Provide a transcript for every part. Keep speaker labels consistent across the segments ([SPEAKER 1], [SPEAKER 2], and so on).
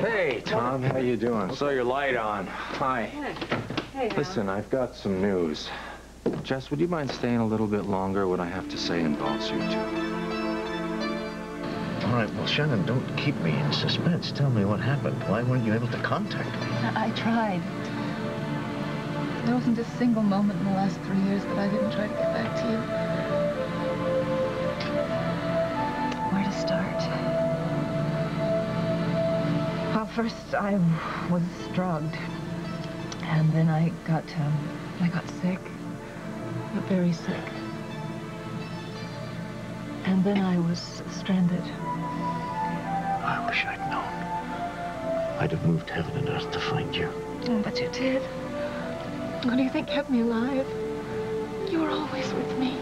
[SPEAKER 1] Hey, Tom, how you doing? Saw your light on. Hi.
[SPEAKER 2] Hey,
[SPEAKER 1] Listen, I've got some news. Jess, would you mind staying a little bit longer? What I have to say involves you two.
[SPEAKER 3] All right, well, Shannon, don't keep me in suspense. Tell me what happened. Why weren't you able to contact me?
[SPEAKER 2] I tried. There wasn't a single moment in the last 3 years that I didn't try to get back to you. Where to start? Well, first I was drugged, and then I got sick, very sick, and then I was stranded.
[SPEAKER 3] I wish I'd known. I'd have moved heaven and earth to find you.
[SPEAKER 2] Oh, but you did. What do you think kept me alive? You were always with me.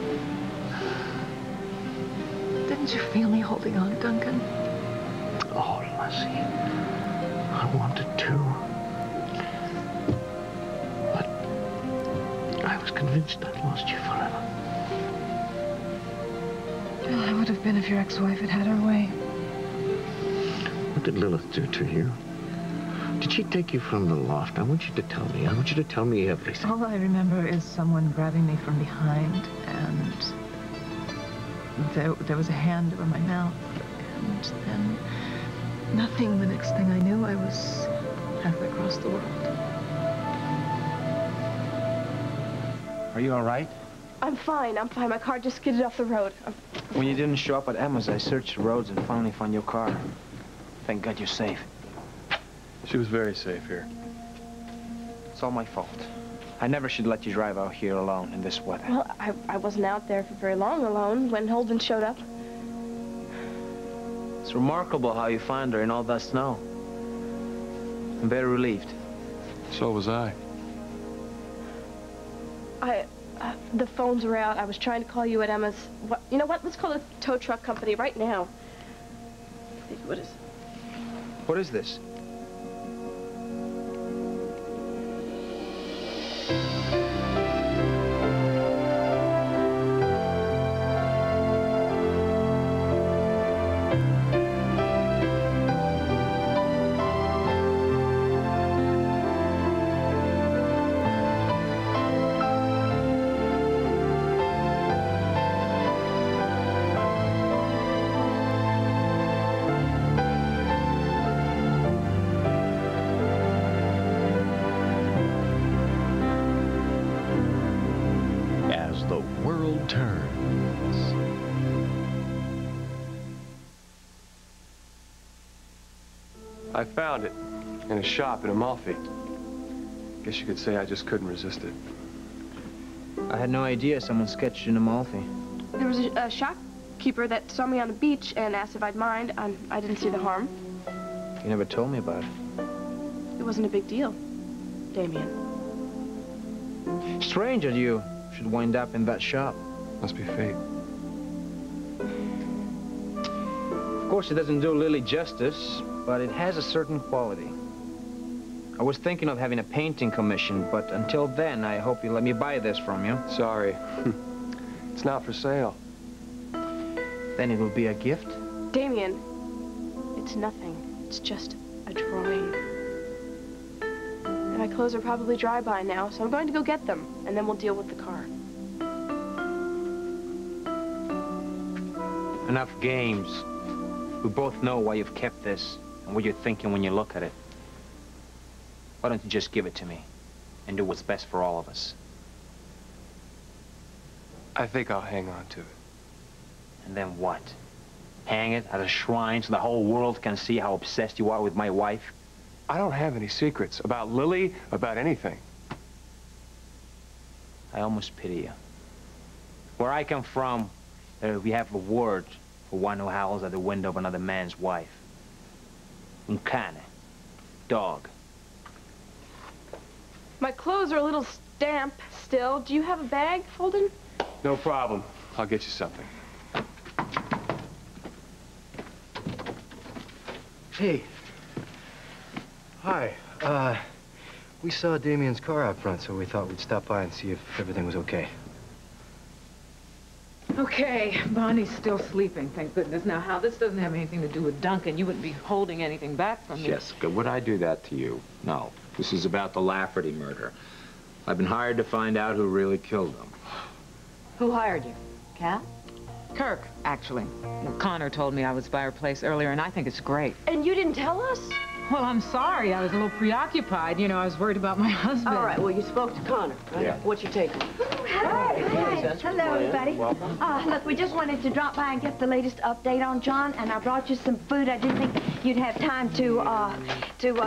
[SPEAKER 2] Didn't you feel me holding on, Duncan?
[SPEAKER 3] Oh, Lassie, I wanted to. But I was convinced I'd lost you forever.
[SPEAKER 2] Well, I would have been if your ex-wife had had her way.
[SPEAKER 3] What did Lilith do to you? Did she take you from the loft? I want you to tell me. I want you to tell me everything.
[SPEAKER 2] All I remember is someone grabbing me from behind, and there was a hand over my mouth, and then nothing. The next thing I knew, I was halfway across the world.
[SPEAKER 4] Are you all right?
[SPEAKER 5] I'm fine. My car just skidded off the road.
[SPEAKER 4] When you didn't show up at Emma's, I searched the roads and finally found your car. Thank God you're safe.
[SPEAKER 1] She was very safe here.
[SPEAKER 4] It's all my fault. I never should let you drive out here alone in this weather.
[SPEAKER 5] Well, I wasn't out there for very long alone when Holden showed up.
[SPEAKER 4] It's remarkable how you found her in all that snow. I'm very relieved.
[SPEAKER 1] So was I.
[SPEAKER 5] The phones were out. I was trying to call you at Emma's. You know what? Let's call the tow truck company right now. What is it?
[SPEAKER 4] What is this?
[SPEAKER 6] I found it in a shop in Amalfi. Guess you could say I just couldn't resist it.
[SPEAKER 4] I had no idea someone sketched in Amalfi.
[SPEAKER 5] There was a shopkeeper that saw me on the beach and asked if I'd mind. I didn't see the harm.
[SPEAKER 4] You never told me about it.
[SPEAKER 5] It wasn't a big deal, Damian.
[SPEAKER 4] Strange that you should wind up in that shop.
[SPEAKER 6] Must be fate.
[SPEAKER 4] Of course, it doesn't do Lily justice, but it has a certain quality. I was thinking of having a painting commission, but until then, I hope you let me buy this from you.
[SPEAKER 6] Sorry. It's not for sale.
[SPEAKER 4] Then it will be a gift?
[SPEAKER 5] Damian, it's nothing. It's just a drawing. And my clothes are probably dry by now, so I'm going to go get them, and then we'll deal with the car.
[SPEAKER 4] Enough games. We both know why you've kept this and what you're thinking when you look at it. Why don't you just give it to me and do what's best for all of us?
[SPEAKER 6] I think I'll hang on to it.
[SPEAKER 4] And then what? Hang it at a shrine so the whole world can see how obsessed you are with my wife?
[SPEAKER 6] I don't have any secrets about Lily, about anything.
[SPEAKER 4] I almost pity you. Where I come from, we have a word for one who howls at the window of another man's wife. Un cane. Dog.
[SPEAKER 5] My clothes are a little damp still. Do you have a bag, Holden?
[SPEAKER 6] No problem. I'll get you something.
[SPEAKER 1] Hey. Hi. We saw Damian's car out front, so we thought we'd stop by and see if everything was okay.
[SPEAKER 7] Okay, Bonnie's still sleeping, thank goodness. Now, Hal, this doesn't have anything to do with Duncan. You wouldn't be holding anything back from me.
[SPEAKER 4] Jessica, would I do that to you? No. This is about the Lafferty murder. I've been hired to find out who really killed them.
[SPEAKER 8] Who hired you? Cal?
[SPEAKER 7] Kirk, actually. Well, Connor told me I was by her place earlier, and I think it's great.
[SPEAKER 8] And you didn't tell us?
[SPEAKER 7] Well, I'm sorry. I was a little preoccupied. You know, I was worried about my husband.
[SPEAKER 8] All right, well, you spoke to Connor, right?
[SPEAKER 4] Yeah.
[SPEAKER 8] What's your take?
[SPEAKER 9] Hi. Hello, everybody.
[SPEAKER 4] Welcome.
[SPEAKER 9] Look, we just wanted to drop by and get the latest update on John, and I brought you some food. I didn't think you'd have time to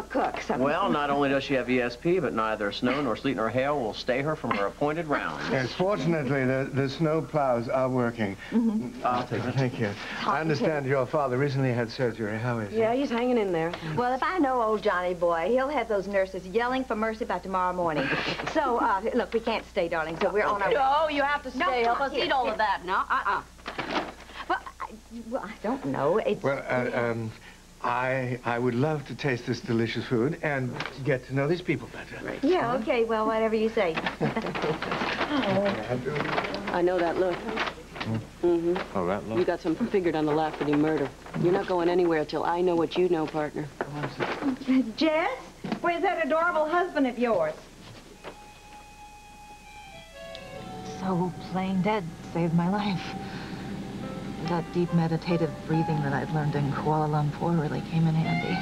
[SPEAKER 9] cook something.
[SPEAKER 10] Well, not only does she have ESP, but neither snow nor sleet nor hail will stay her from her appointed rounds.
[SPEAKER 11] Yes, fortunately, the snow plows are working.
[SPEAKER 10] I'll take it.
[SPEAKER 11] Thank you. I understand your father recently had surgery. How is he?
[SPEAKER 8] Yeah, he's hanging in there.
[SPEAKER 9] Well, if I know old Johnny boy, he'll have those nurses yelling for mercy by tomorrow morning. So, look, we can't stay, darling, so we're on our way.
[SPEAKER 8] No, you have to stay.
[SPEAKER 9] No,
[SPEAKER 8] Help us eat all of that. No,
[SPEAKER 9] Well, I don't know. It's...
[SPEAKER 11] Well, I would love to taste this delicious food and get to know these people better.
[SPEAKER 8] Right.
[SPEAKER 9] Yeah, okay, well, whatever you say.
[SPEAKER 8] I know that look. Mm-hmm.
[SPEAKER 4] Oh, that look?
[SPEAKER 8] You got something figured on the Lafferty murder. You're not going anywhere till I know what you know, partner.
[SPEAKER 9] Jess, where's that adorable husband of yours?
[SPEAKER 2] So plain dead saved my life. That deep meditative breathing that I'd learned in Kuala Lumpur really came in handy.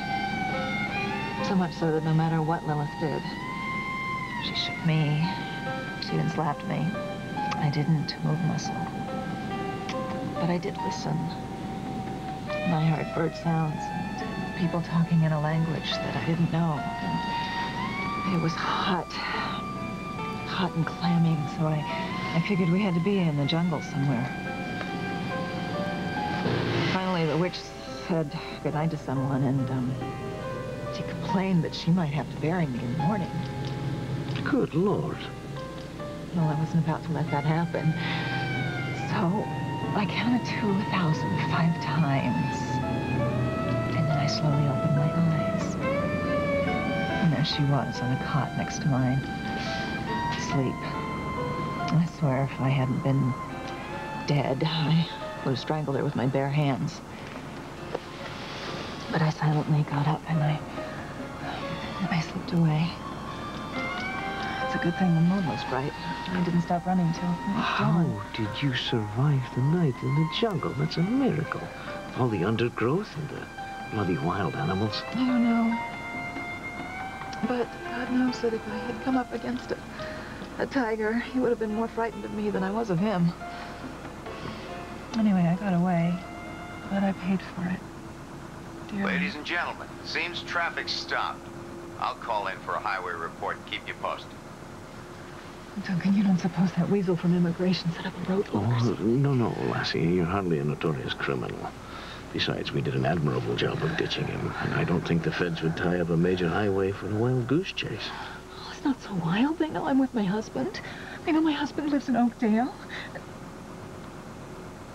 [SPEAKER 2] So much so that no matter what Lilith did, she shook me, she even slapped me. I didn't move a muscle. But I did listen. And I heard bird sounds and people talking in a language that I didn't know. And it was hot and clammy, so I figured we had to be in the jungle somewhere. Finally, the witch said goodnight to someone, and she complained that she might have to bury me in the morning.
[SPEAKER 3] Good Lord.
[SPEAKER 2] Well, I wasn't about to let that happen. So I counted to 1,005 times. And then I slowly opened my eyes. And there she was on a cot next to mine, asleep. I swear if I hadn't been dead, I would have strangled her with my bare hands. But I silently got up and I slipped away. It's a good thing the moon was bright. I didn't stop running till it was dawn.
[SPEAKER 3] How did you survive the night in the jungle? That's a miracle. All the undergrowth and the bloody wild animals.
[SPEAKER 2] I don't know. But God knows that if I had come up against a tiger, he would have been more frightened of me than I was of him. Anyway, I got away, but I paid for it. Dear.
[SPEAKER 12] Ladies and gentlemen, seems traffic's stopped. I'll call in for a highway report and keep you posted.
[SPEAKER 2] Duncan, you don't suppose that weasel from immigration set up a roadblock?
[SPEAKER 3] Oh, no, lassie. You're hardly a notorious criminal. Besides, we did an admirable job of ditching him, and I don't think the feds would tie up a major highway for a wild goose chase.
[SPEAKER 2] Oh, it's not so wild. They know I'm with my husband. They know my husband lives in Oakdale.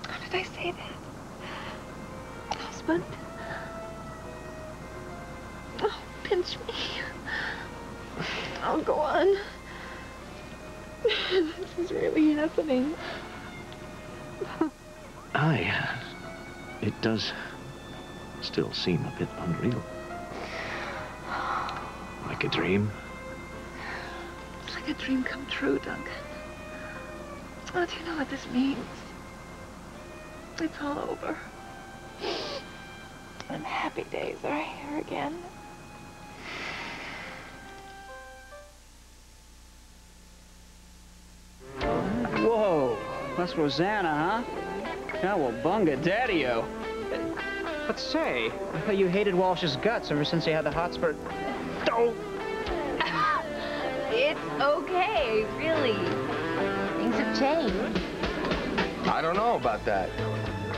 [SPEAKER 2] How did I say that? Husband? Oh, pinch me. Oh, go on. This is really happening.
[SPEAKER 3] It does still seem a bit unreal. Like a dream.
[SPEAKER 2] It's like a dream come true, Duncan. Oh, do you know what this means? It's all over. And happy days are here again.
[SPEAKER 10] Whoa, that's Rosanna, huh? Cowabunga daddy-o.
[SPEAKER 4] But say, I thought you hated Walsh's guts ever since he had the hot spurt. Oh!
[SPEAKER 9] It's okay, really. Things have changed.
[SPEAKER 6] I don't know about that.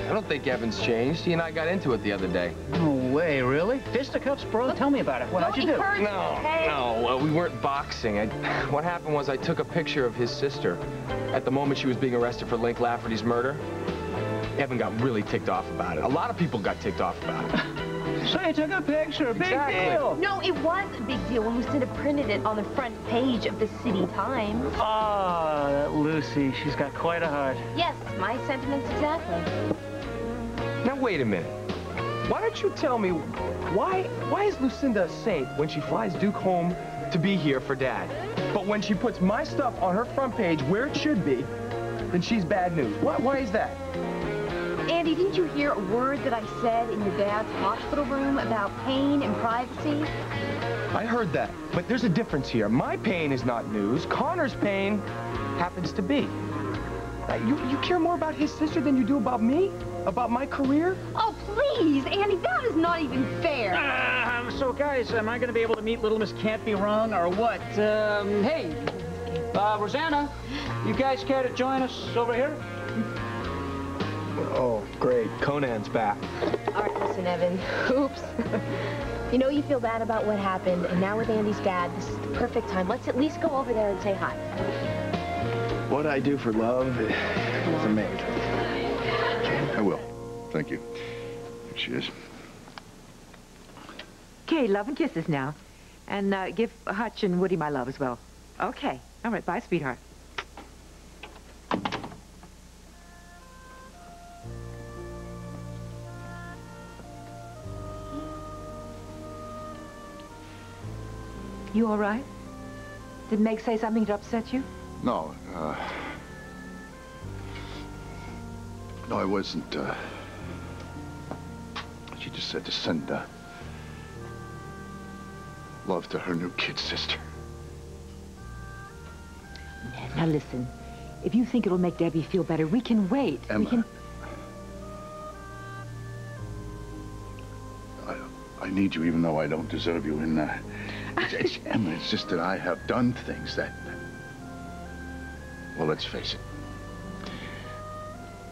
[SPEAKER 6] I don't think Evan's changed. He and I got into it the other day.
[SPEAKER 10] No way, really? Fisticuffs, bro? Tell me about it. How'd you do?
[SPEAKER 6] No, we weren't boxing. What happened was I took a picture of his sister at the moment she was being arrested for Link Lafferty's murder. Evan got really ticked off about it. A lot of people got ticked off about it.
[SPEAKER 4] So you took a picture, big deal.
[SPEAKER 9] No, it was a big deal when Lucinda printed it on the front page of the City Times.
[SPEAKER 4] Oh, that Lucy, she's got quite a heart.
[SPEAKER 9] Yes, my sentiments exactly.
[SPEAKER 6] Now, wait a minute. Why don't you tell me, why is Lucinda a saint when she flies Duke home to be here for Dad? But when she puts my stuff on her front page where it should be, then she's bad news. Why is that?
[SPEAKER 9] Andy, didn't you hear a word that I said in your dad's hospital room about pain and privacy?
[SPEAKER 6] I heard that, but there's a difference here. My pain is not news. Connor's pain happens to be. You care more about his sister than you do about me? About my career?
[SPEAKER 9] Oh, please, Andy, that is not even fair.
[SPEAKER 13] So, guys, am I going to be able to meet Little Miss Can't Be Wrong, or what? Hey, Rosanna, you guys care to join us over here?
[SPEAKER 6] Oh, great. Conan's back.
[SPEAKER 14] All right, listen, Evan. Oops. You know you feel bad about what happened, and now with Andy's dad, this is the perfect time. Let's at least go over there and say hi.
[SPEAKER 3] What I do for love is amazing.
[SPEAKER 15] I will. Thank you. There she is.
[SPEAKER 7] Okay, love and kisses now. And give Hutch and Woody my love as well. Okay. All right, bye, sweetheart. You all right? Did Meg say something to upset you?
[SPEAKER 15] No, no, I wasn't, she just said to send, love to her new kid sister.
[SPEAKER 7] Now listen, if you think it'll make Debbie feel better, we can wait.
[SPEAKER 15] Emma, I need you even though I don't deserve you, and, Emma, it's just that I have done things that, well, let's face it.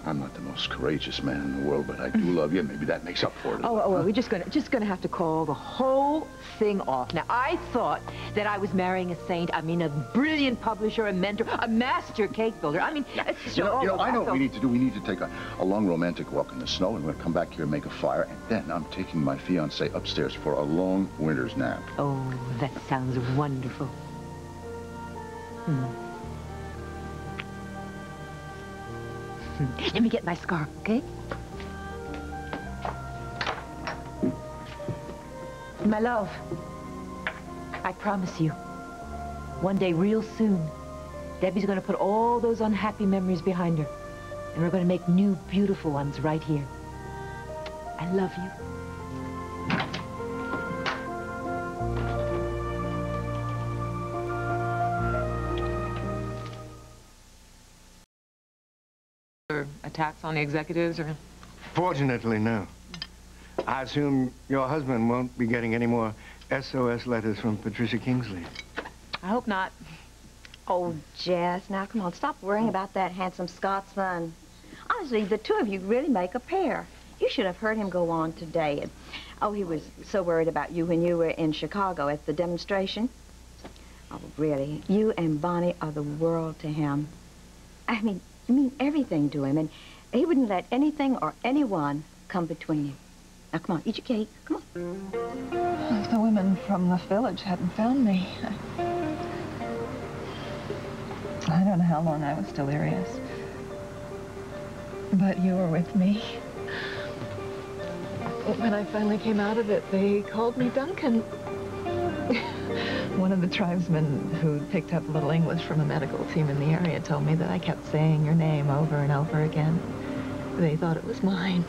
[SPEAKER 15] I'm not the most courageous man in the world, but I do love you. Maybe that makes up for it.
[SPEAKER 7] Oh, well, we're just gonna have to call the whole thing off. Now, I thought that I was marrying a saint. I mean, a brilliant publisher, a mentor, a master cake builder. I mean, it's
[SPEAKER 15] you know, I know what we need to do. We need to take a long romantic walk in the snow, and we're gonna come back here and make a fire, and then I'm taking my fiancée upstairs for a long winter's nap.
[SPEAKER 7] Oh, that sounds wonderful. Let me get my scarf, okay? My love, I promise you, one day real soon, Debbie's gonna put all those unhappy memories behind her, and we're gonna make new, beautiful ones right here. I love you. Attacks on the executives, or?
[SPEAKER 11] Fortunately, no. I assume your husband won't be getting any more SOS letters from Patricia Kingsley.
[SPEAKER 7] I hope not.
[SPEAKER 9] Oh, Jess, now come on, stop worrying about that handsome Scotsman. Honestly, the two of you really make a pair. You should have heard him go on today. And, oh, he was so worried about you when you were in Chicago at the demonstration. Oh, really, you and Bonnie are the world to him. I mean everything to him, and he wouldn't let anything or anyone come between you. Now, come on, eat your cake. Come on.
[SPEAKER 2] If the women from the village hadn't found me, I don't know how long I was delirious. But you were with me. When I finally came out of it, they called me Duncan. One of the tribesmen who picked up a little English from a medical team in the area told me that I kept saying your name over and over again. They thought it was mine.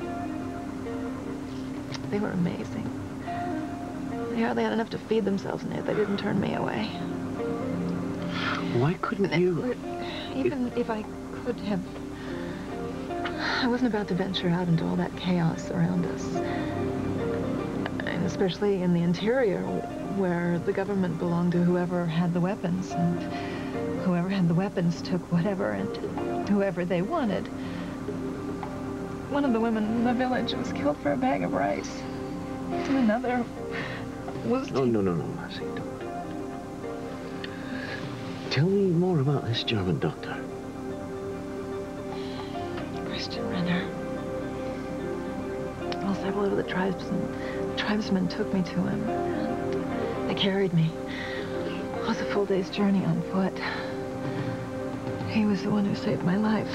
[SPEAKER 2] They were amazing. They hardly had enough to feed themselves, and yet they didn't turn me away.
[SPEAKER 3] Why couldn't you?
[SPEAKER 2] Even if I could have, I wasn't about to venture out into all that chaos around us. And especially in the interior, where the government belonged to whoever had the weapons, and whoever had the weapons took whatever and whoever they wanted. One of the women in the village was killed for a bag of rice. And another was...
[SPEAKER 3] Oh, no, Marcy, don't. Tell me more about this German doctor.
[SPEAKER 2] Christian Renner. Also several of the tribesmen took me to him. And they carried me. It was a full day's journey on foot. He was the one who saved my life.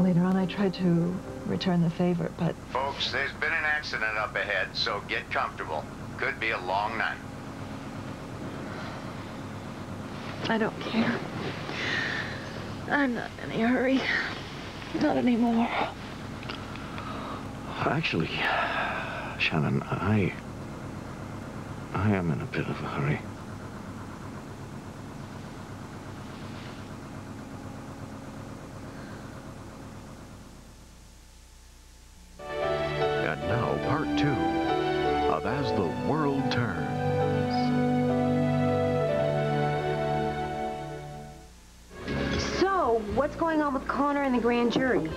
[SPEAKER 2] Later on, I tried to return the favor, but...
[SPEAKER 12] Folks, there's been an accident up ahead, so get comfortable. Could be a long night.
[SPEAKER 2] I don't care. I'm not in any hurry. Not anymore.
[SPEAKER 3] Actually, Shannon, I am in a bit of a hurry.
[SPEAKER 16] And now, part 2 of As the World Turns.
[SPEAKER 14] So, what's going on with Connor and the grand jury?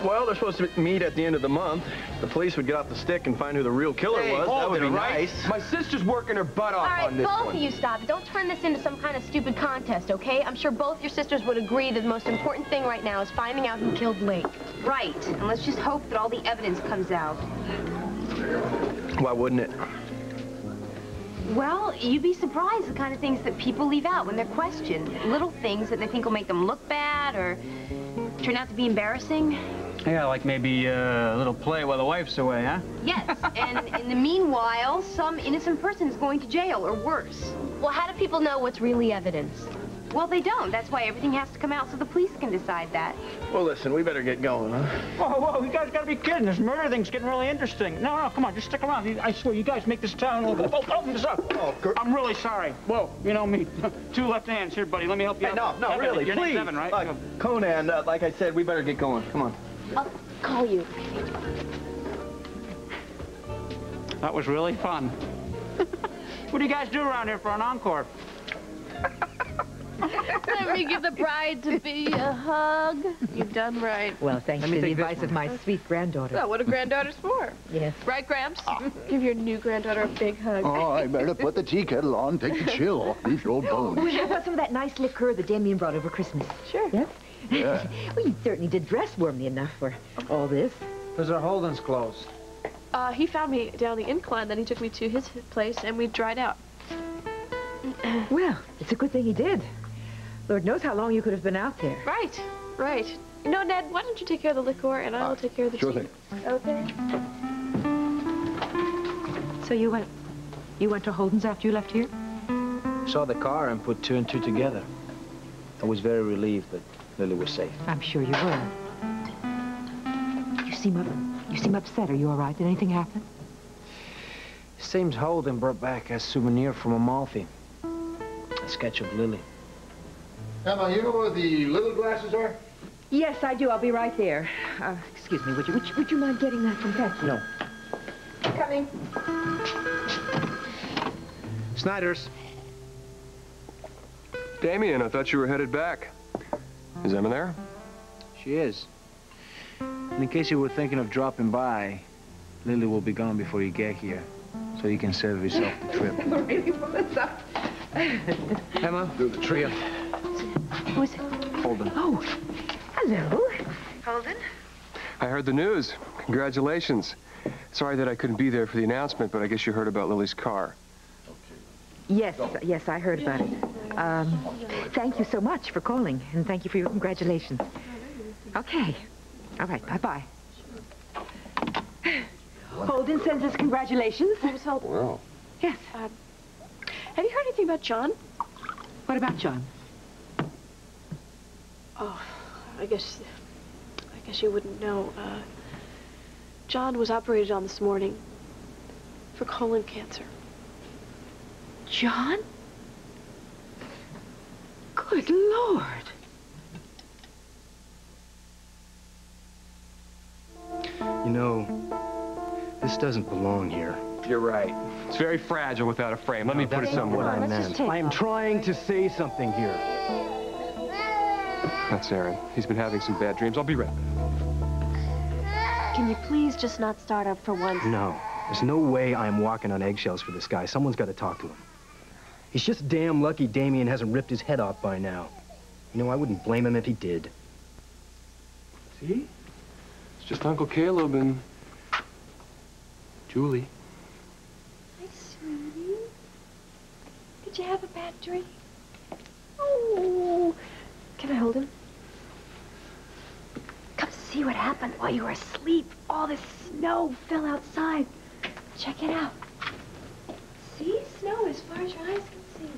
[SPEAKER 6] Well, they're supposed to meet at the end of the month. The police would get off the stick and find who the real killer was. That would be nice. My sister's working her butt off on this one.
[SPEAKER 14] All right, both of you stop it. Don't turn this into some kind of stupid contest, okay? I'm sure both your sisters would agree that the most important thing right now is finding out who killed Link. Right, and let's just hope that all the evidence comes out.
[SPEAKER 6] Why wouldn't it?
[SPEAKER 14] Well, you'd be surprised the kind of things that people leave out when they're questioned. Little things that they think will make them look bad or turn out to be embarrassing.
[SPEAKER 13] Yeah, like maybe a little play while the wife's away, huh?
[SPEAKER 14] Yes, and in the meanwhile, some innocent person is going to jail or worse. Well, how do people know what's really evidence? Well, they don't. That's why everything has to come out so the police can decide that.
[SPEAKER 6] Well, listen, we better get going, huh?
[SPEAKER 13] Whoa, you guys gotta be kidding. This murder thing's getting really interesting. No, come on, just stick around. I swear, you guys make this town look... Open this up. Oh, Kurt. I'm really sorry. Whoa, you know me. 2 left hands. Here, buddy, let me help you out.
[SPEAKER 6] No,
[SPEAKER 13] Evan,
[SPEAKER 6] really,
[SPEAKER 13] your name's
[SPEAKER 6] please.
[SPEAKER 13] Evan, right?
[SPEAKER 6] Look, Conan, like I said, we better get going. Come on.
[SPEAKER 14] I'll call you.
[SPEAKER 13] That was really fun. What do you guys do around here for an encore?
[SPEAKER 5] Let me give the bride-to-be a hug. You've done right.
[SPEAKER 7] Well, thanks for the advice of my sweet granddaughter.
[SPEAKER 5] Well, what are granddaughters for?
[SPEAKER 7] Yes.
[SPEAKER 5] Right, Gramps? Give your new granddaughter a big hug.
[SPEAKER 15] Oh, I better put the tea kettle on, take the chill off these old bones.
[SPEAKER 7] Oh, how about some of that nice liqueur that Damian brought over Christmas?
[SPEAKER 5] Sure.
[SPEAKER 7] Yes?
[SPEAKER 15] Yeah.
[SPEAKER 7] Well, you certainly did dress warmly enough for all this.
[SPEAKER 4] Those are Holden's clothes.
[SPEAKER 5] He found me down the incline, then he took me to his place, and we dried out.
[SPEAKER 7] Well, it's a good thing he did. Lord knows how long you could have been out there.
[SPEAKER 5] Right, right. You know, Ned, why don't you take care of the liqueur, and I will take care of the
[SPEAKER 15] Sure
[SPEAKER 5] tea.
[SPEAKER 15] thing.
[SPEAKER 5] Okay.
[SPEAKER 7] So you went to Holden's after you left here?
[SPEAKER 4] Saw the car and put 2 and 2 together. I was very relieved that Lily was safe.
[SPEAKER 7] I'm sure you were. You seem upset. Are you all right? Did anything happen?
[SPEAKER 4] Seems Holden brought back a souvenir from Amalfi. A sketch of Lily.
[SPEAKER 15] Emma, you know where the little glasses are?
[SPEAKER 7] Yes, I do. I'll be right there. Excuse me, would you mind getting that from Patsy?
[SPEAKER 4] No.
[SPEAKER 5] Coming.
[SPEAKER 6] Snyder's. Damian, I thought you were headed back. Is Emma there?
[SPEAKER 4] She is. And in case you were thinking of dropping by, Lily will be gone before you get here, so you can save yourself the trip.
[SPEAKER 5] Really, what's up?
[SPEAKER 4] Emma, do the trio.
[SPEAKER 5] Who is it?
[SPEAKER 4] Holden.
[SPEAKER 7] Oh, hello.
[SPEAKER 5] Holden?
[SPEAKER 6] I heard the news. Congratulations. Sorry that I couldn't be there for the announcement, but I guess you heard about Lily's car.
[SPEAKER 7] Yes, I heard about it. Thank you so much for calling, and thank you for your congratulations. Okay. All right, bye-bye. Holden sends us congratulations.
[SPEAKER 5] Miss Holden.
[SPEAKER 15] Well.
[SPEAKER 7] Yes.
[SPEAKER 5] Have you heard anything about John?
[SPEAKER 7] What about John?
[SPEAKER 5] Oh, I guess you wouldn't know. John was operated on this morning for colon cancer.
[SPEAKER 7] John? Good Lord.
[SPEAKER 11] You know, this doesn't belong here.
[SPEAKER 6] You're right. It's very fragile without a frame. Let me put it somewhere.
[SPEAKER 11] What I meant. I am trying to say something here.
[SPEAKER 6] That's Aaron. He's been having some bad dreams. I'll be right back.
[SPEAKER 14] Can you please just not start up for once?
[SPEAKER 11] No. There's no way I am walking on eggshells for this guy. Someone's got to talk to him. He's just damn lucky Damian hasn't ripped his head off by now. You know, I wouldn't blame him if he did.
[SPEAKER 6] See? It's just Uncle Caleb and Julie.
[SPEAKER 17] Hi, sweetie. Did you have a bad dream? Oh, can I hold him? Come see what happened while you were asleep. All this snow fell outside. Check it out. See? Snow as far as your eyes can see.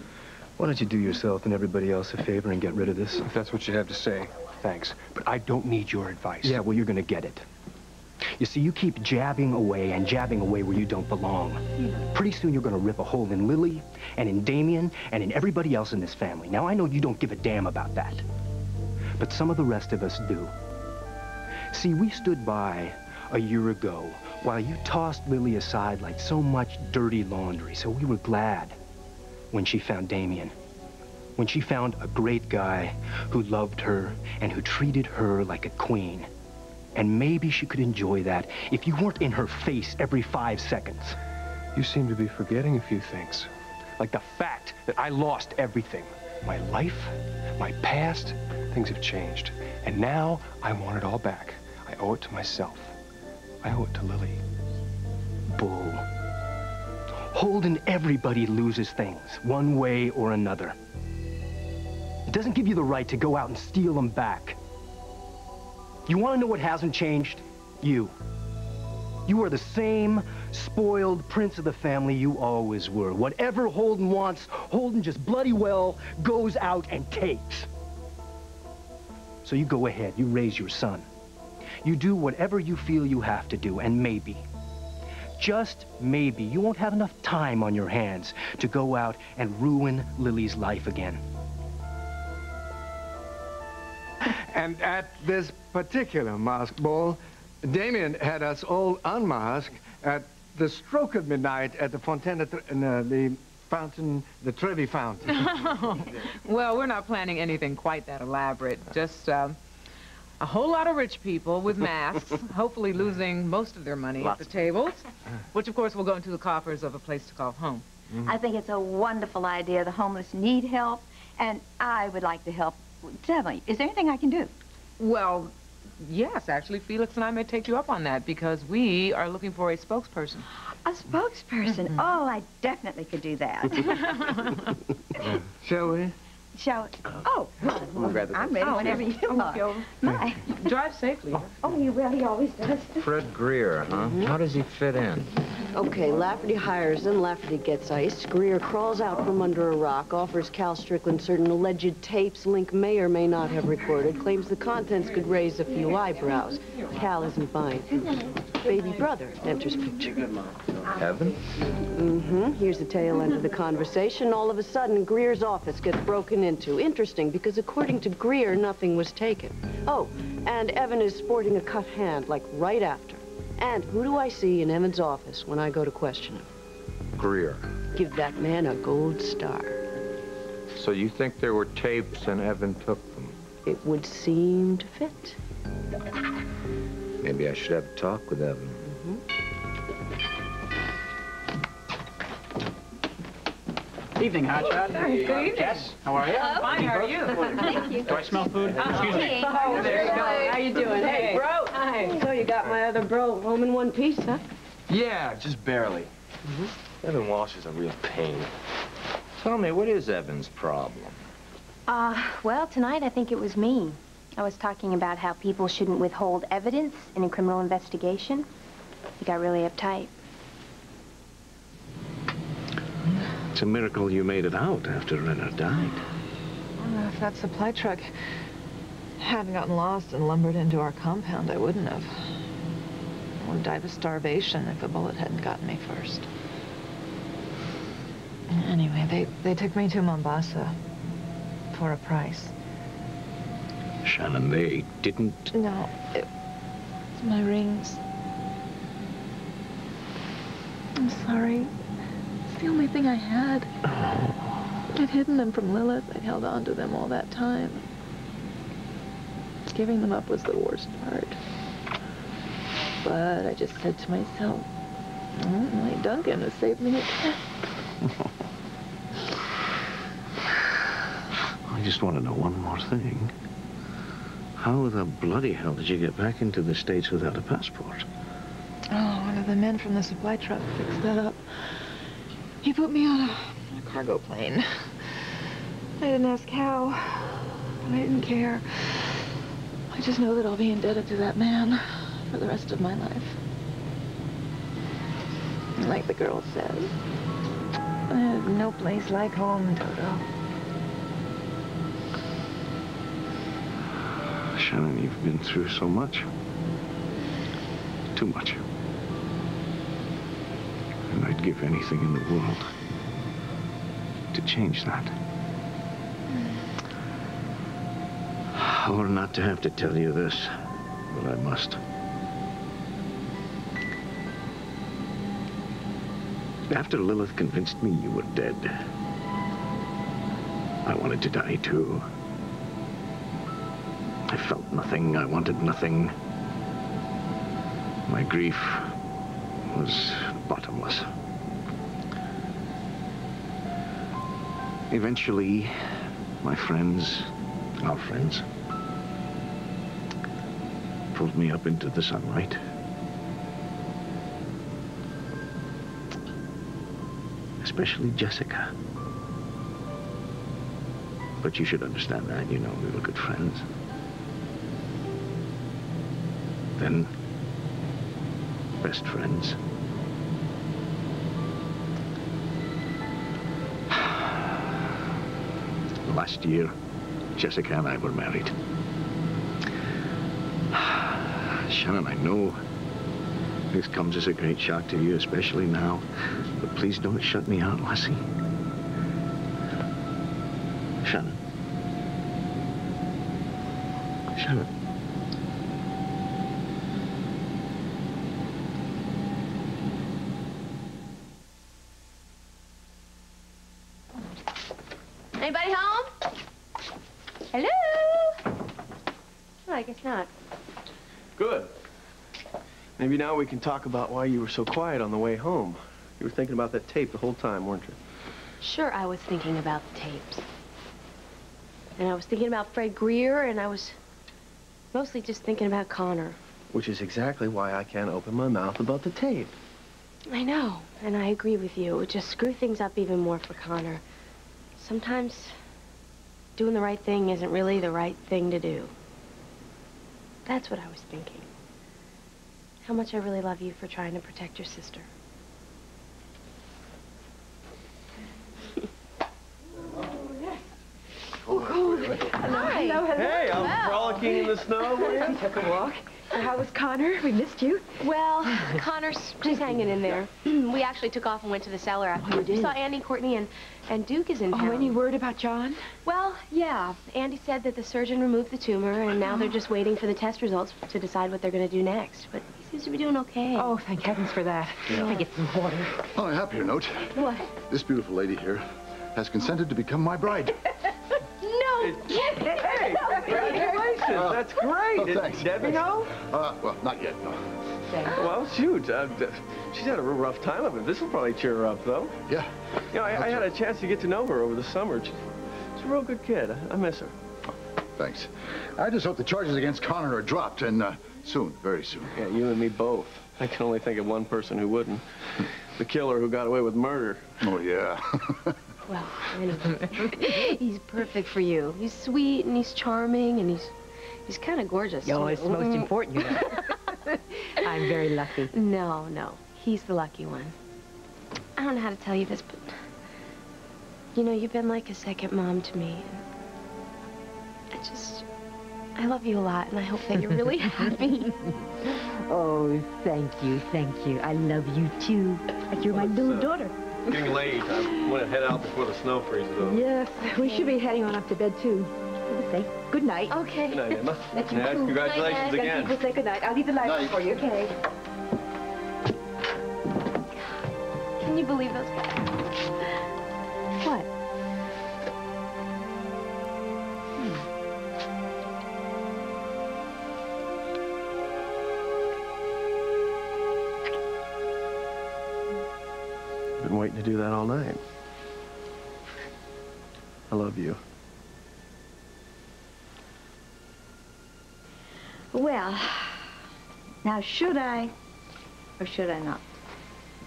[SPEAKER 11] Why don't you do yourself and everybody else a favor and get rid of this?
[SPEAKER 6] If that's what you have to say, thanks. But I don't need your advice.
[SPEAKER 11] Yeah, well, you're gonna get it. You see, you keep jabbing away and jabbing away where you don't belong. Pretty soon you're gonna rip a hole in Lily and in Damian and in everybody else in this family. Now, I know you don't give a damn about that, but some of the rest of us do. See, we stood by a year ago while you tossed Lily aside like so much dirty laundry, so we were glad when she found Damian. When she found a great guy who loved her and who treated her like a queen. And maybe she could enjoy that if you weren't in her face every 5 seconds.
[SPEAKER 6] You seem to be forgetting a few things. Like the fact that I lost everything. My life, my past, things have changed. And now I want it all back. I owe it to myself. I owe it to Lily.
[SPEAKER 11] Bull. Holden, everybody loses things, one way or another. It doesn't give you the right to go out and steal them back. You want to know what hasn't changed? You. You are the same spoiled prince of the family you always were. Whatever Holden wants, Holden just bloody well goes out and takes. So you go ahead, you raise your son. You do whatever you feel you have to do, and maybe, just maybe, you won't have enough time on your hands to go out and ruin Lily's life again.
[SPEAKER 18] And at this particular masked ball, Damian had us all unmasked at the stroke of midnight at the the fountain, the Trevi Fountain.
[SPEAKER 19] Well, we're not planning anything quite that elaborate. Just a whole lot of rich people with masks, hopefully losing most of their money at the tables, which, of course, will go into the coffers of a place to call home.
[SPEAKER 9] I think it's a wonderful idea. The homeless need help, and I would like to help. Tell me, is there anything I can do?
[SPEAKER 19] Well, yes, actually, Felix and I may take you up on that because we are looking for a spokesperson.
[SPEAKER 9] A spokesperson? Oh, I definitely could do that.
[SPEAKER 18] Shall we?
[SPEAKER 9] Shall we? Oh,
[SPEAKER 6] We'll grab the
[SPEAKER 9] I'm ready whenever you are. My.
[SPEAKER 19] Drive safely.
[SPEAKER 9] Oh, you will. He always does.
[SPEAKER 1] Fred Greer, huh? How does he fit in?
[SPEAKER 8] Okay, Lafferty hires him, Lafferty gets iced, Greer crawls out from under a rock, offers Cal Strickland certain alleged tapes Link may or may not have recorded, claims the contents could raise a few eyebrows. Cal isn't buying. Baby brother enters picture.
[SPEAKER 1] Evan?
[SPEAKER 8] Mm-hmm. Here's the tail end of the conversation. All of a sudden, Greer's office gets broken into. Interesting, because according to Greer, nothing was taken. Oh, and Evan is sporting a cut hand, like right after. And who do I see in Evan's office when I go to question him?
[SPEAKER 1] Greer.
[SPEAKER 8] Give that man a gold star.
[SPEAKER 1] So you think there were tapes and Evan took them?
[SPEAKER 8] It would seem to fit.
[SPEAKER 1] Maybe I should have a talk with Evan.
[SPEAKER 13] Evening, Hotshot.
[SPEAKER 19] Good evening.
[SPEAKER 13] Jess, how are you?
[SPEAKER 19] I'm fine, how are you?
[SPEAKER 9] Thank you.
[SPEAKER 13] Do I smell food? Excuse me.
[SPEAKER 19] Oh, there you go.
[SPEAKER 8] How you doing?
[SPEAKER 19] Hey, bro. Hi.
[SPEAKER 8] So you got my other bro home in one piece, huh?
[SPEAKER 6] Yeah, just barely. Evan Walsh is a real pain.
[SPEAKER 1] Tell me, what is Evan's problem?
[SPEAKER 14] Well, tonight I think it was me. I was talking about how people shouldn't withhold evidence in a criminal investigation. He got really uptight.
[SPEAKER 3] It's a miracle you made it out after Renner died.
[SPEAKER 2] Well, if that supply truck hadn't gotten lost and lumbered into our compound, I wouldn't have. I would have died of starvation if a bullet hadn't gotten me first. Anyway, they took me to Mombasa for a price.
[SPEAKER 3] Shannon, they didn't...
[SPEAKER 2] No, it's my rings. I'm sorry. It's the only thing I had. I'd hidden them from Lilith. I'd held on to them all that time. Giving them up was the worst part. But I just said to myself, oh, my Duncan has saved me again.
[SPEAKER 3] I just want to know one more thing. How the bloody hell did you get back into the States without a passport?
[SPEAKER 2] Oh, one of the men from the supply truck fixed that up. He put me on a cargo plane. I didn't ask how. I didn't care. I just know that I'll be indebted to that man for the rest of my life. And like the girl says, there's no place like home, Toto.
[SPEAKER 3] Shannon, you've been through so much. Too much. And I'd give anything in the world to change that. Or not to have to tell you this, but I must. After Lilith convinced me you were dead, I wanted to die too. I felt nothing. I wanted nothing. My grief was bottomless. Eventually, my friends, our friends, pulled me up into the sunlight. Especially Jessica. But you should understand that, you know, we were good friends. Then, best friends. Last year, Jessica and I were married. Shannon, I know this comes as a great shock to you, especially now, but please don't shut me out, lassie. Shannon. Shannon.
[SPEAKER 14] Anybody home? Hello? Oh, I guess not.
[SPEAKER 6] Good. Maybe now we can talk about why you were so quiet on the way home. You were thinking about that tape the whole time, weren't you?
[SPEAKER 5] Sure, I was thinking about the tapes. And I was thinking about Fred Greer, and I was mostly just thinking about Connor.
[SPEAKER 6] Which is exactly why I can't open my mouth about the tape.
[SPEAKER 5] I know, and I agree with you. It would just screw things up even more for Connor. Sometimes doing the right thing isn't really the right thing to do. That's what I was thinking. How much I really love you for trying to protect your sister.
[SPEAKER 17] Hello.
[SPEAKER 6] Hey, I'm frolicking in the snow.
[SPEAKER 17] We took a walk. So how was Connor? We missed you.
[SPEAKER 5] Well, Connor's just hanging in there. We actually took off and went to the cellar afterwards. We saw Andy, Courtney, and Duke is in town.
[SPEAKER 17] Oh, any word about John?
[SPEAKER 5] Well, yeah. Andy said that the surgeon removed the tumor, and now they're just waiting for the test results to decide what they're going to do next. But he seems to be doing okay.
[SPEAKER 17] Oh, thank heavens for that.
[SPEAKER 15] Yeah.
[SPEAKER 17] I get some water.
[SPEAKER 15] On a happier note,
[SPEAKER 5] What?
[SPEAKER 15] this beautiful lady here has consented to become my bride.
[SPEAKER 5] No!
[SPEAKER 6] Hey, congratulations. That's great.
[SPEAKER 15] Oh,
[SPEAKER 6] Did
[SPEAKER 15] thanks.
[SPEAKER 6] Debbie know?
[SPEAKER 15] Well, not yet, no.
[SPEAKER 6] Well, shoot. She's had a real rough time of it. This will probably cheer her up, though.
[SPEAKER 15] Yeah.
[SPEAKER 6] You know, I had a chance to get to know her over the summer. She's a real good kid. I miss her.
[SPEAKER 15] Thanks. I just hope the charges against Connor are dropped, and soon, very soon.
[SPEAKER 6] Yeah, you and me both. I can only think of one person who wouldn't. The killer who got away with murder.
[SPEAKER 15] Oh, yeah.
[SPEAKER 5] Well, anyway, he's perfect for you. He's sweet, and he's charming, and he's kind of gorgeous.
[SPEAKER 7] Oh,
[SPEAKER 5] too.
[SPEAKER 7] it's the most important, you know. I'm very lucky.
[SPEAKER 5] No, he's the lucky one. I don't know how to tell you this, but, you know, you've been like a second mom to me. I love you a lot, and I hope that you're really happy.
[SPEAKER 7] Oh, thank you, thank you. I love you, too. Like you're my little daughter.
[SPEAKER 6] Getting late. I want to head out before the snow freezes over.
[SPEAKER 17] Yes, we should be heading on up to bed, too. Say good night.
[SPEAKER 5] Okay.
[SPEAKER 6] Good night, Emma.
[SPEAKER 17] Let you
[SPEAKER 6] Yeah,
[SPEAKER 17] too.
[SPEAKER 6] congratulations
[SPEAKER 17] Let
[SPEAKER 6] again.
[SPEAKER 17] people say good night. I'll leave the light on for you, okay?
[SPEAKER 5] Can you believe those guys? What?
[SPEAKER 6] Been waiting to do that all night. I love you.
[SPEAKER 9] Well, now should I Or should I not?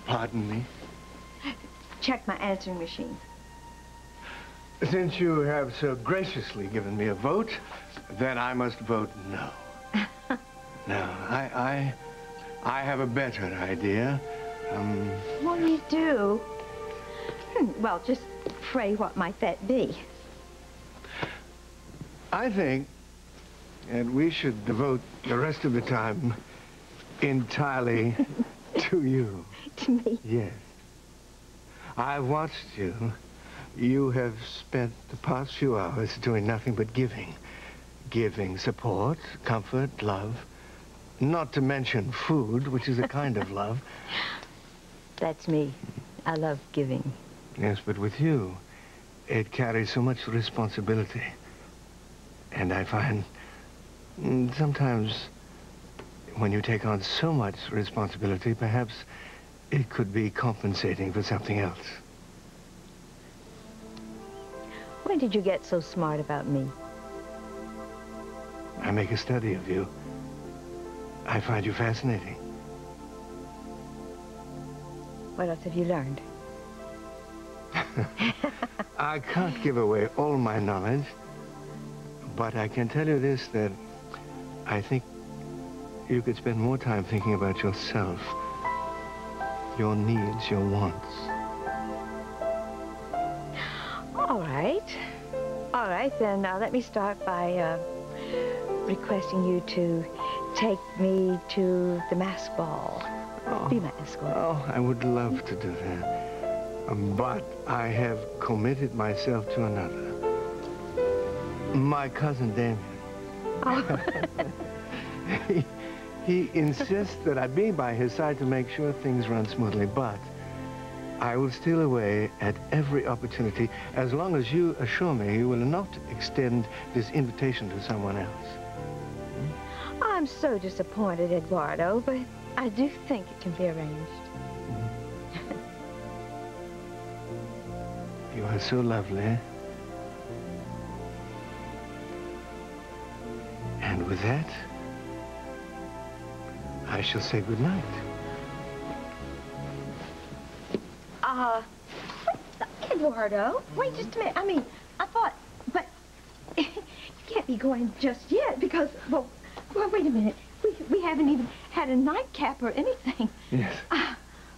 [SPEAKER 18] Pardon me?
[SPEAKER 9] Check my answering machine.
[SPEAKER 18] Since you have so graciously given me a vote, then I must vote no. No, I have a better idea.
[SPEAKER 9] What do you do? Well, just pray, what might that be?
[SPEAKER 18] I think that we should devote the rest of the time entirely to you.
[SPEAKER 9] To me?
[SPEAKER 18] Yes. I've watched you. You have spent the past few hours doing nothing but giving. Giving support, comfort, love. Not to mention food, which is a kind of love.
[SPEAKER 9] That's me. I love giving.
[SPEAKER 18] Yes, but with you, it carries so much responsibility. And I find sometimes when you take on so much responsibility, perhaps it could be compensating for something else.
[SPEAKER 9] When did you get so smart about me?
[SPEAKER 18] I make a study of you. I find you fascinating.
[SPEAKER 9] What else have you learned?
[SPEAKER 18] I can't give away all my knowledge, but I can tell you this, that I think you could spend more time thinking about yourself, your needs, your wants.
[SPEAKER 9] All right. All right, then let me start by requesting you to take me to the mask ball.
[SPEAKER 18] Oh.
[SPEAKER 9] Be my escort.
[SPEAKER 18] Oh, I would love to do that. But I have committed myself to another. My cousin Damian.
[SPEAKER 9] Oh.
[SPEAKER 18] He insists that I be by his side to make sure things run smoothly, but I will steal away at every opportunity as long as you assure me you will not extend this invitation to someone else.
[SPEAKER 9] I'm so disappointed, Eduardo, but I do think it can be arranged.
[SPEAKER 18] You are so lovely. And with that, I shall say good night.
[SPEAKER 9] Eduardo, wait just a minute. I mean, I thought, but you can't be going just yet because, well, wait a minute. We haven't even had a nightcap or anything.
[SPEAKER 18] Yes.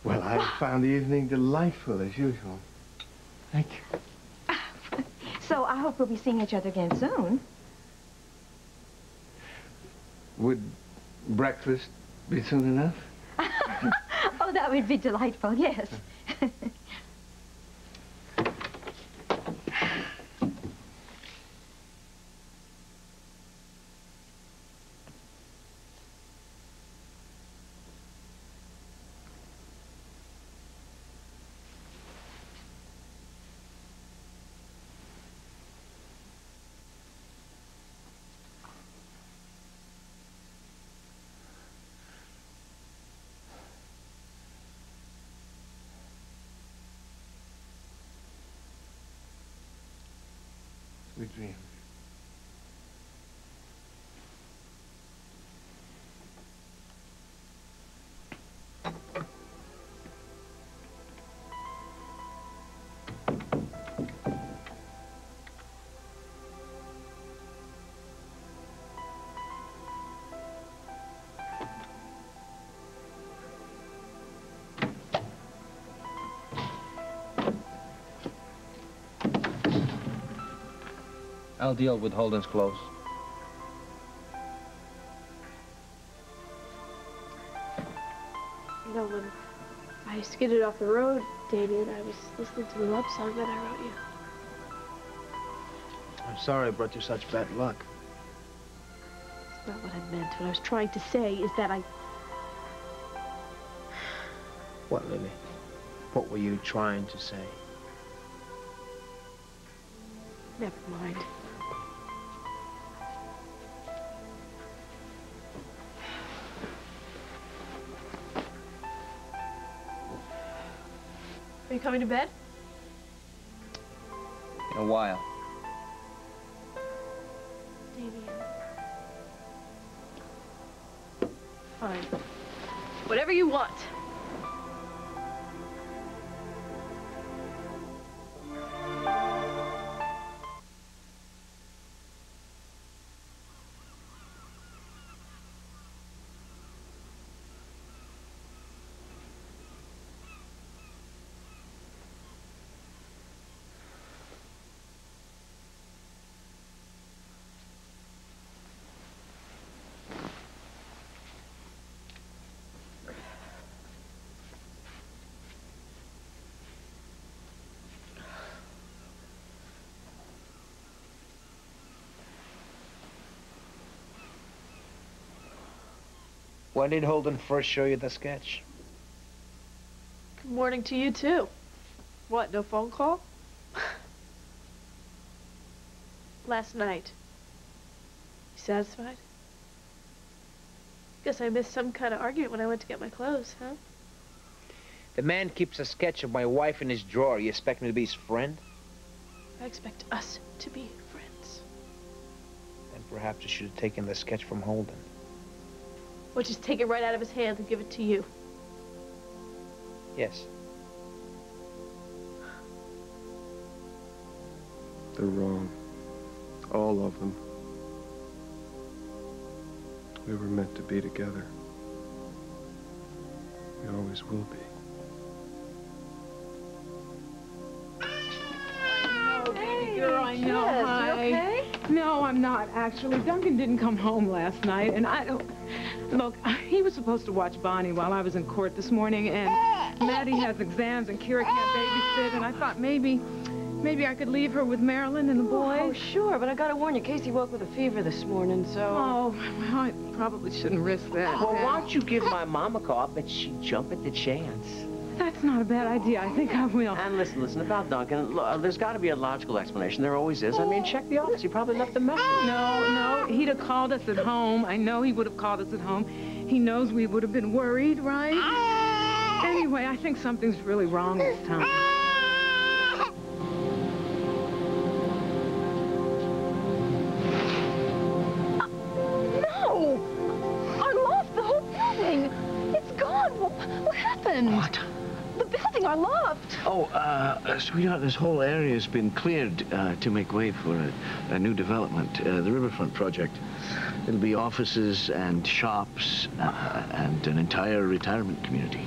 [SPEAKER 18] Well, I found the evening delightful as usual. Thank you.
[SPEAKER 9] So I hope we'll be seeing each other again soon.
[SPEAKER 18] Would breakfast be soon enough?
[SPEAKER 9] Oh, that would be delightful, yes.
[SPEAKER 18] Sweet dreams.
[SPEAKER 1] I'll deal with Holden's clothes.
[SPEAKER 17] You know, when I skidded off the road, Damian, I was listening to the love song that I wrote you.
[SPEAKER 10] I'm sorry I brought you such bad luck.
[SPEAKER 17] It's not what I meant. What I was trying to say is that I...
[SPEAKER 10] What, Lily? What were you trying to say?
[SPEAKER 17] Never mind. Are you coming to bed?
[SPEAKER 10] In a while.
[SPEAKER 17] Damian. Fine. Whatever you want.
[SPEAKER 4] When did Holden first show you the sketch?
[SPEAKER 17] Good morning to you, too. What, no phone call? Last night. You satisfied? Guess I missed some kind of argument when I went to get my clothes, huh?
[SPEAKER 4] The man keeps a sketch of my wife in his drawer. You expect me to be his friend?
[SPEAKER 17] I expect us to be friends.
[SPEAKER 4] Then perhaps you should have taken the sketch from Holden.
[SPEAKER 17] Or just take it right out of his hands and give it to you.
[SPEAKER 4] Yes.
[SPEAKER 6] They're wrong. All of them. We were meant to be together. We always will be.
[SPEAKER 19] Girl, I know.
[SPEAKER 9] Yes,
[SPEAKER 19] Hi.
[SPEAKER 9] you okay?
[SPEAKER 19] No, I'm not, actually. Duncan didn't come home last night, and I don't... Look, he was supposed to watch Bonnie while I was in court this morning, and Maddie has exams, and Kira can't babysit, and I thought maybe I could leave her with Marilyn and the boys.
[SPEAKER 8] Oh, sure, but I gotta warn you, Casey woke with a fever this morning, so...
[SPEAKER 19] Oh, well, I probably shouldn't risk that.
[SPEAKER 10] Well, why don't you give my mom a call? I bet she'd jump at the chance.
[SPEAKER 19] That's not a bad idea. I think I will.
[SPEAKER 10] And listen, about Duncan, look, there's got to be a logical explanation. There always is. I mean, check the office. He probably left a message.
[SPEAKER 19] No, he'd have called us at home. I know he would have called us at home. He knows we would have been worried, right? Anyway, I think something's really wrong this time.
[SPEAKER 17] No! I lost the whole building! It's gone! What happened?
[SPEAKER 3] What?
[SPEAKER 17] The building I loved!
[SPEAKER 3] Oh, sweetheart, this whole area has been cleared to make way for a new development, the Riverfront project. It'll be offices and shops and an entire retirement community.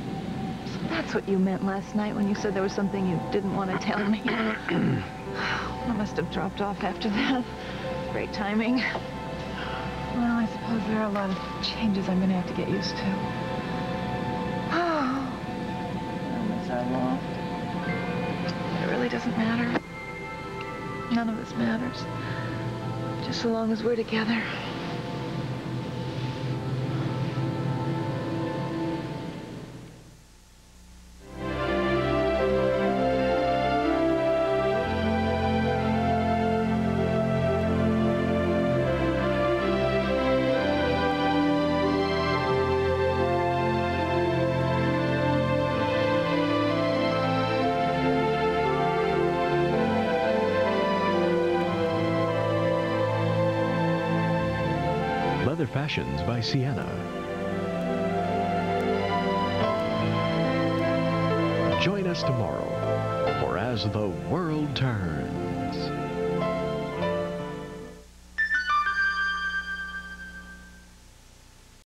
[SPEAKER 2] So that's what you meant last night when you said there was something you didn't want to tell me. I must have dropped off after that. Great timing. Well, I suppose there are a lot of changes I'm going to have to get used to. Oh, miss our loft. It really doesn't matter. None of this matters. Just so long as we're together.
[SPEAKER 20] Leather Fashions by Sienna. Join us tomorrow for As the World Turns.